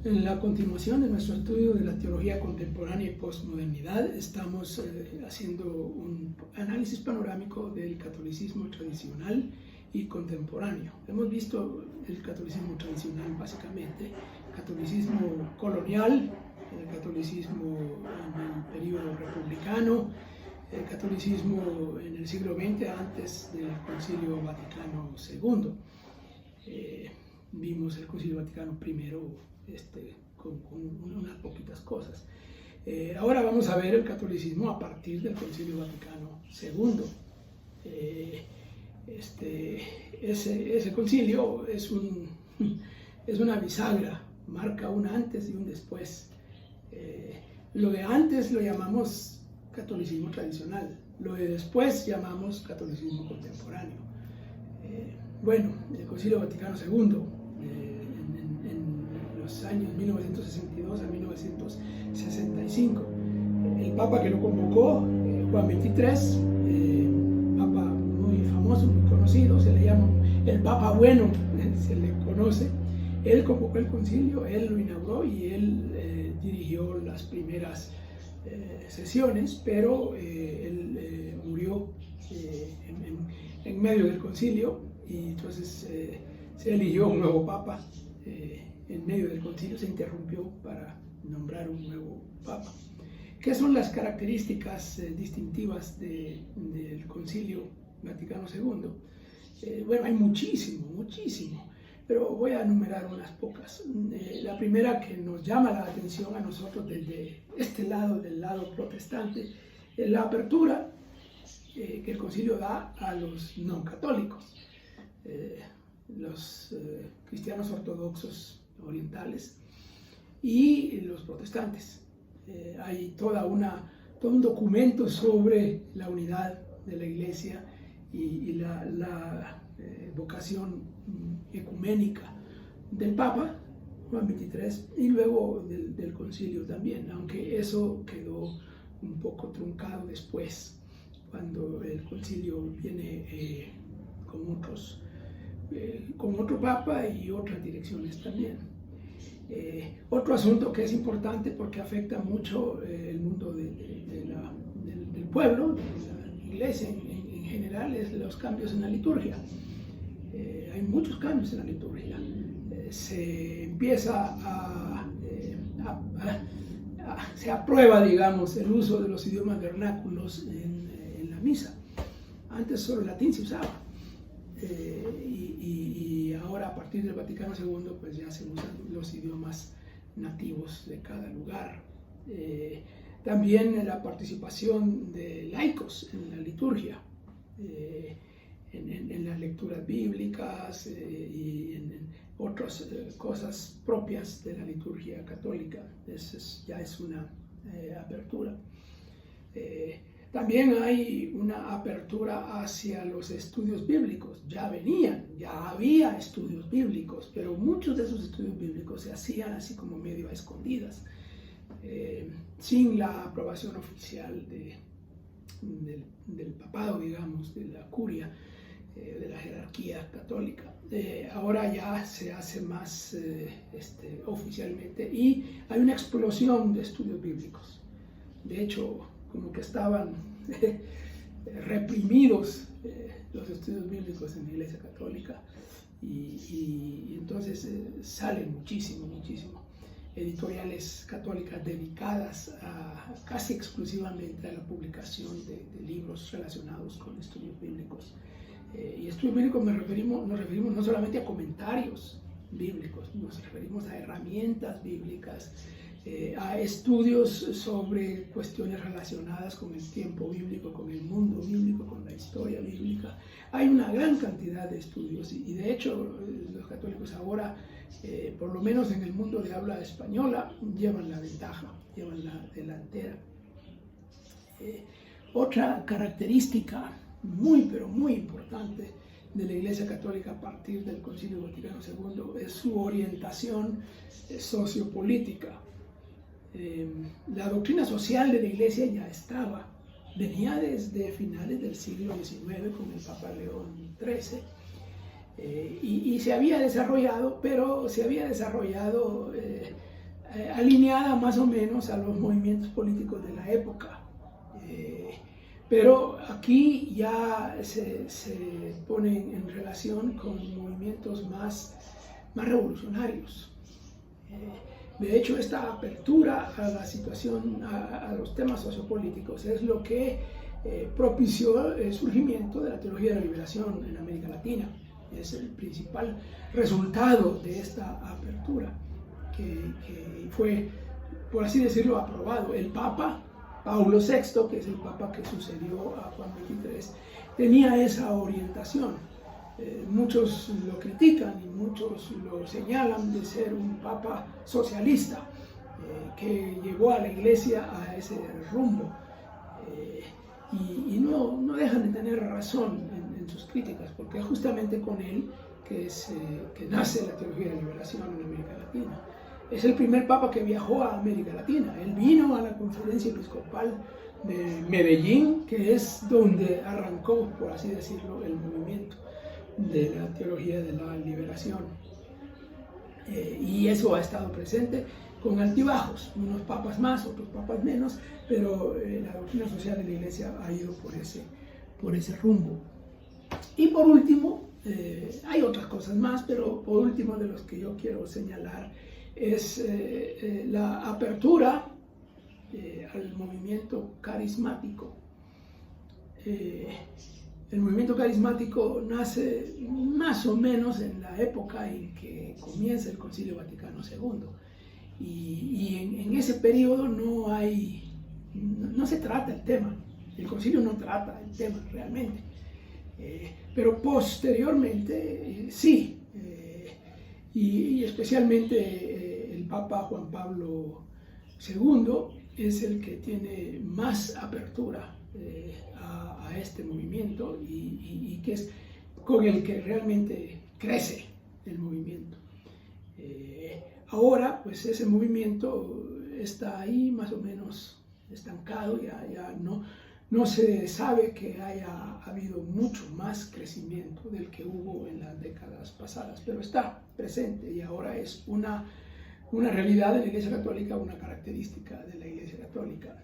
En la continuación de nuestro estudio de la teología contemporánea y postmodernidad, estamos haciendo un análisis panorámico del catolicismo tradicional y contemporáneo. Hemos visto el catolicismo tradicional básicamente, catolicismo colonial, el catolicismo en el periodo republicano, el catolicismo en el siglo XX antes del Concilio Vaticano II. Vimos el Concilio Vaticano I con unas poquitas cosas. Ahora vamos a ver el catolicismo a partir del Concilio Vaticano II. Ese concilio es una bisagra, marca un antes y un después. Lo de antes lo llamamos catolicismo tradicional, lo de después llamamos catolicismo contemporáneo. Bueno, el Concilio Vaticano II, en los años 1962 a 1965, el Papa que lo convocó, Juan XXIII, Papa muy famoso, muy conocido, se le llama el Papa Bueno, se le conoce. Él convocó el concilio, él lo inauguró y él dirigió las primeras sesiones, pero él murió en medio del concilio y entonces se eligió un nuevo papa. En medio del concilio se interrumpió para nombrar un nuevo papa. ¿Qué son las características distintivas del Concilio Vaticano II? Bueno, hay muchísimo, pero voy a enumerar unas pocas. La primera que nos llama la atención a nosotros desde este lado, del lado protestante, es la apertura que el concilio da a los no católicos, los cristianos ortodoxos orientales y los protestantes. Hay todo un documento sobre la unidad de la Iglesia y la vocación ecuménica del Papa Juan XXIII y luego del concilio también, aunque eso quedó un poco truncado después, cuando el concilio viene con otro papa y otras direcciones también. Otro asunto que es importante porque afecta mucho el mundo del pueblo, de la iglesia en general, es los cambios en la liturgia. Hay muchos cambios en la liturgia. Se empieza se aprueba, digamos, el uso de los idiomas vernáculos en la misa. Antes solo el latín se usaba. Y ahora a partir del Vaticano II pues ya se usan los idiomas nativos de cada lugar. También la participación de laicos en la liturgia, en las lecturas bíblicas y en otras cosas propias de la liturgia católica. Ya es una apertura. También hay una apertura hacia los estudios bíblicos. Ya había estudios bíblicos, pero muchos de esos estudios bíblicos se hacían así como medio a escondidas, sin la aprobación oficial del papado, digamos, de la curia, de la jerarquía católica. Ahora ya se hace más oficialmente y hay una explosión de estudios bíblicos. De hecho, como que estaban reprimidos los estudios bíblicos en la Iglesia Católica y entonces salen muchísimo editoriales católicas dedicadas casi exclusivamente a la publicación de libros relacionados con estudios bíblicos. Y estudios bíblicos nos referimos no solamente a comentarios bíblicos, nos referimos a herramientas bíblicas, a estudios sobre cuestiones relacionadas con el tiempo bíblico, con el mundo bíblico, con la historia bíblica. Hay una gran cantidad de estudios y de hecho los católicos ahora, por lo menos en el mundo de habla española, llevan la ventaja, llevan la delantera. Otra característica pero muy importante de la Iglesia Católica a partir del Concilio Vaticano II es su orientación sociopolítica. La doctrina social de la Iglesia ya venía desde finales del siglo XIX con el Papa León XIII y se había desarrollado, pero se había desarrollado alineada más o menos a los movimientos políticos de la época. Pero aquí ya se ponen en relación con movimientos más revolucionarios. De hecho, esta apertura a la situación, a los temas sociopolíticos, es lo que propició el surgimiento de la teología de la liberación en América Latina. Es el principal resultado de esta apertura, que fue, por así decirlo, aprobado. El Papa Paulo VI, que es el Papa que sucedió a Juan XXIII, tenía esa orientación. Muchos lo critican y muchos lo señalan de ser un Papa socialista, que llevó a la Iglesia a ese rumbo. Y no dejan de tener razón en sus críticas, porque es justamente con él que nace la teología de la liberación en América Latina. Es el primer papa que viajó a América Latina. Él vino a la conferencia episcopal de Medellín, que es donde arrancó, por así decirlo, el movimiento de la teología de la liberación. Y eso ha estado presente con altibajos, unos papas más, otros papas menos, pero la doctrina social de la Iglesia ha ido por ese rumbo. Y por último, hay otras cosas más, pero por último de los que yo quiero señalar es la apertura al movimiento carismático. El movimiento carismático nace más o menos en la época en que comienza el Concilio Vaticano II. Y en ese periodo no se trata el tema. El concilio no trata el tema realmente. Pero posteriormente sí. Y especialmente el Papa Juan Pablo II es el que tiene más apertura a este movimiento y que es con el que realmente crece el movimiento. Ahora, pues ese movimiento está ahí más o menos estancado, ya no se sabe que haya habido mucho más crecimiento del que hubo en las décadas pasadas, pero está presente y ahora es una realidad de la Iglesia Católica, una característica de la Iglesia Católica.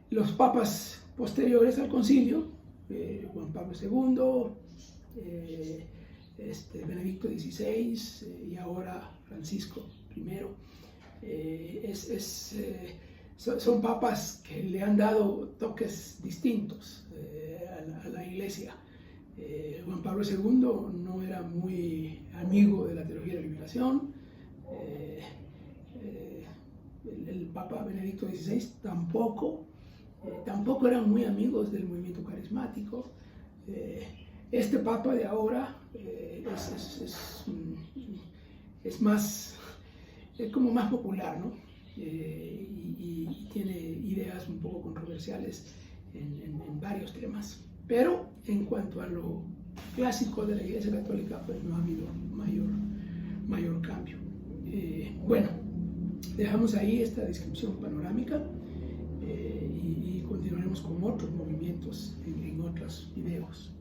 Los papas posteriores al concilio, Juan Pablo II, Benedicto XVI y ahora Francisco I, son papas que le han dado toques distintos a la Iglesia. Juan Pablo II no era muy amigo de la teología de la liberación. El Papa Benedicto XVI tampoco eran muy amigos del movimiento carismático. Este Papa de ahora es como más popular, ¿no? Y tiene ideas un poco controversiales en varios temas. Pero en cuanto a lo clásico de la Iglesia Católica, pues no ha habido mayor cambio. Bueno, dejamos ahí esta descripción panorámica y continuaremos con otros movimientos en otros videos.